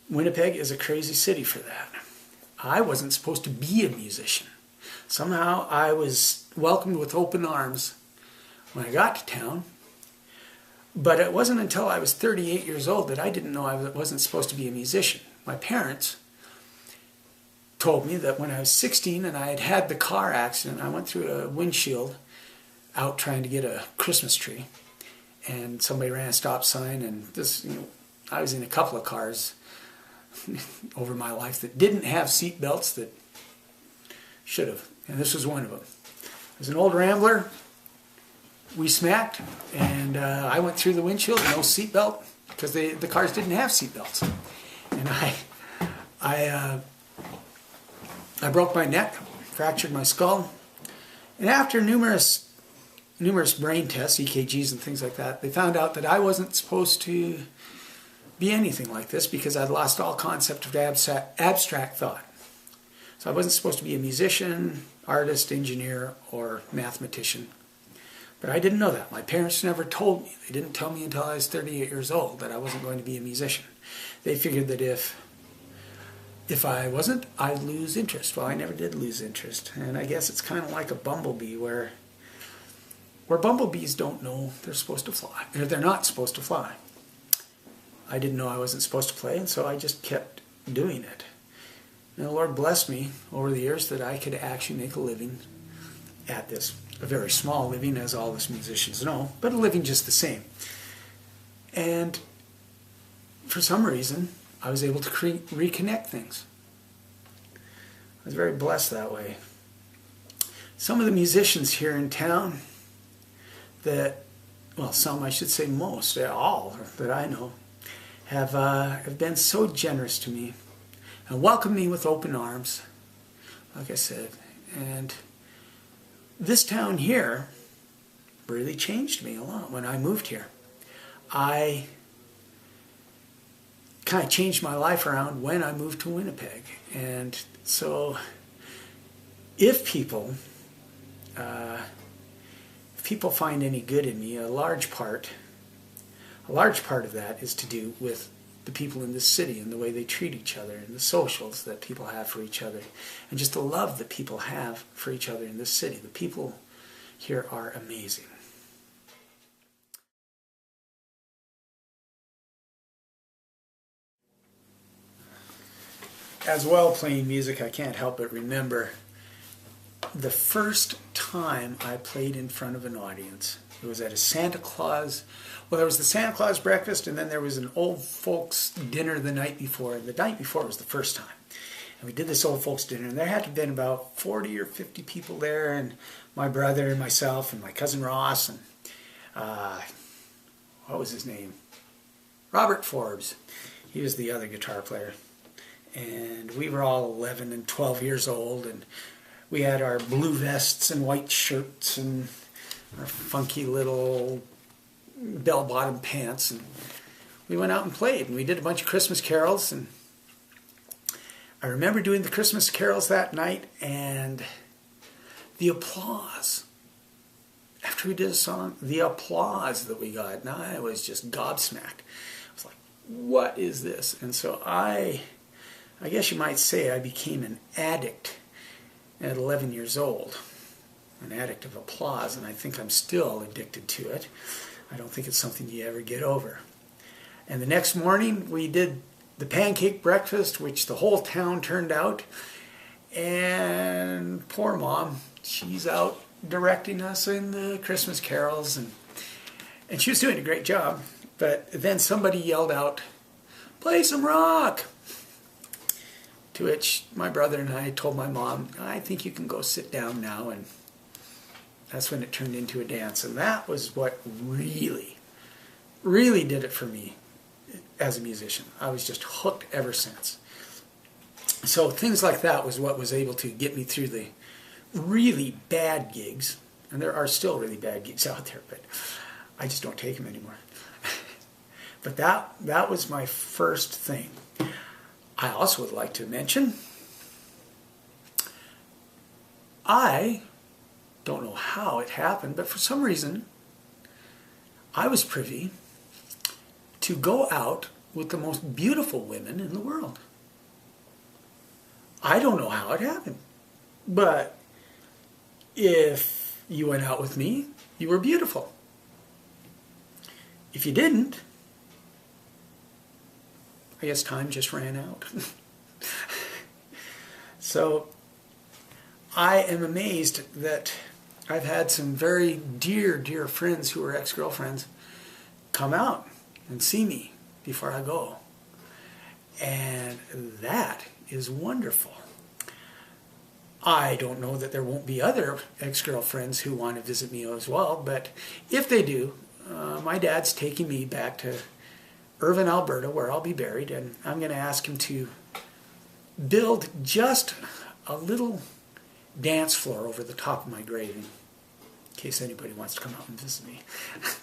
Winnipeg is a crazy city for that. I wasn't supposed to be a musician. Somehow I was welcomed with open arms when I got to town. But it wasn't until I was 38 years old that I didn't know I wasn't supposed to be a musician. My parents told me that when I was 16 and I had had the car accident, I went through a windshield out trying to get a Christmas tree. And somebody ran a stop sign, and this, I was in a couple of cars over my life that didn't have seat belts that should have. And this was one of them. It was an old Rambler. We smacked, and I went through the windshield, no seat belt, because the cars didn't have seat belts. And I broke my neck, fractured my skull, and after numerous brain tests, EKGs and things like that, they found out that I wasn't supposed to be anything like this because I'd lost all concept of abstract thought. So I wasn't supposed to be a musician, artist, engineer, or mathematician. But I didn't know that. My parents never told me. They didn't tell me until I was 38 years old that I wasn't going to be a musician. They figured that if I wasn't, I'd lose interest. Well, I never did lose interest. And I guess it's kind of like a bumblebee where bumblebees don't know they're supposed to fly, or they're not supposed to fly. I didn't know I wasn't supposed to play, and so I just kept doing it. And the Lord blessed me over the years that I could actually make a living at this. A very small living, as all us musicians know, but a living just the same. And for some reason, I was able to reconnect things. I was very blessed that way. Some of the musicians here in town that, well, some, I should say most, all that I know, have been so generous to me and welcomed me with open arms, like I said. And this town here really changed me a lot when I moved here. I kind of changed my life around when I moved to Winnipeg. And so if people find any good in me, a large part of that is to do with the people in this city and the way they treat each other and the socials that people have for each other and just the love that people have for each other in this city. The people here are amazing. As well, playing music, I can't help but remember the first time I played in front of an audience. It was at a Santa Claus, well, there was the Santa Claus breakfast, and then there was an old folks dinner the night before. The night before was the first time. And we did this old folks dinner, and there had to have been about 40 or 50 people there, and my brother and myself and my cousin Ross, and what was his name? Robert Forbes. He was the other guitar player. And we were all 11 and 12 years old, and we had our blue vests and white shirts and our funky little bell-bottom pants, and we went out and played, and we did a bunch of Christmas carols. And I remember doing the Christmas carols that night, and the applause after we did a song, the applause that we got, and I was just gobsmacked. I was like, what is this? And so I guess you might say I became an addict at 11 years old, an addict of applause, and I think I'm still addicted to it. I don't think it's something you ever get over. And the next morning we did the pancake breakfast, which the whole town turned out, and poor Mom, she's out directing us in the Christmas carols, and she was doing a great job. But then somebody yelled out, "Play some rock!" To which my brother and I told my mom, "I think you can go sit down now." And that's when it turned into a dance. And that was what really, really did it for me as a musician. I was just hooked ever since. So things like that was what was able to get me through the really bad gigs. And there are still really bad gigs out there, but I just don't take them anymore. But that was my first thing. I also would like to mention, I don't know how it happened, but for some reason, I was privy to go out with the most beautiful women in the world. I don't know how it happened, but if you went out with me, you were beautiful. If you didn't, I guess time just ran out. So I am amazed that I've had some very dear, dear friends who are ex-girlfriends come out and see me before I go. And that is wonderful. I don't know that there won't be other ex-girlfriends who want to visit me as well, but if they do, my dad's taking me back to Irvine, Alberta, where I'll be buried, and I'm going to ask him to build just a little dance floor over the top of my grave in case anybody wants to come out and visit me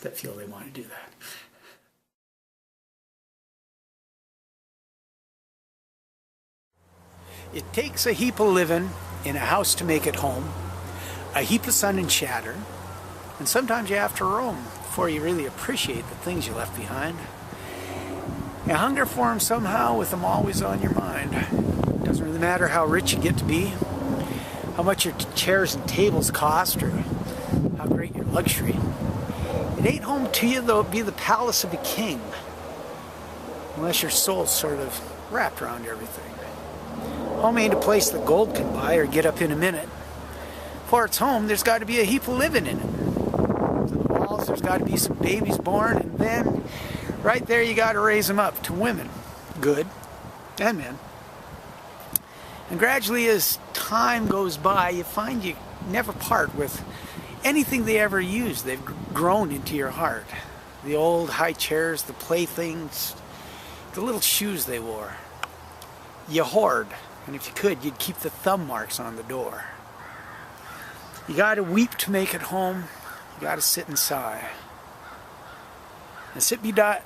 that feel they want to do that. It takes a heap of living in a house to make it home, a heap of sun and shatter, and sometimes you have to roam before you really appreciate the things you left behind. You hunger for them somehow with them always on your mind. Doesn't really matter how rich you get to be, how much your chairs and tables cost, or how great your luxury. It ain't home to you, though it be the palace of a king, unless your soul's sort of wrapped around everything. Home ain't a place that gold can buy or get up in a minute. For it's home, there's got to be a heap of living in it. To the walls, there's got to be some babies born, and then right there you got to raise them up to women, good, and men. And gradually as time goes by, you find you never part with anything they ever used. They've grown into your heart. The old high chairs, the playthings, the little shoes they wore. You hoard, and if you could, you'd keep the thumb marks on the door. You got to weep to make it home. You got to sit and sigh. And sit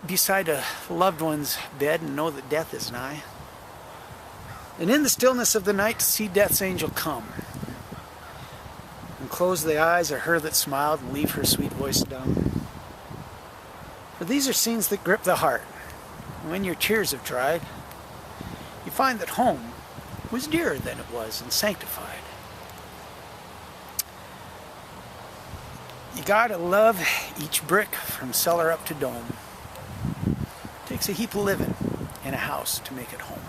beside a loved one's bed and know that death is nigh. And in the stillness of the night to see death's angel come. And close the eyes of her that smiled and leave her sweet voice dumb. For these are scenes that grip the heart. And when your tears have dried, you find that home was dearer than it was and sanctified. You gotta love each brick from cellar up to dome. It takes a heap of living in a house to make it home.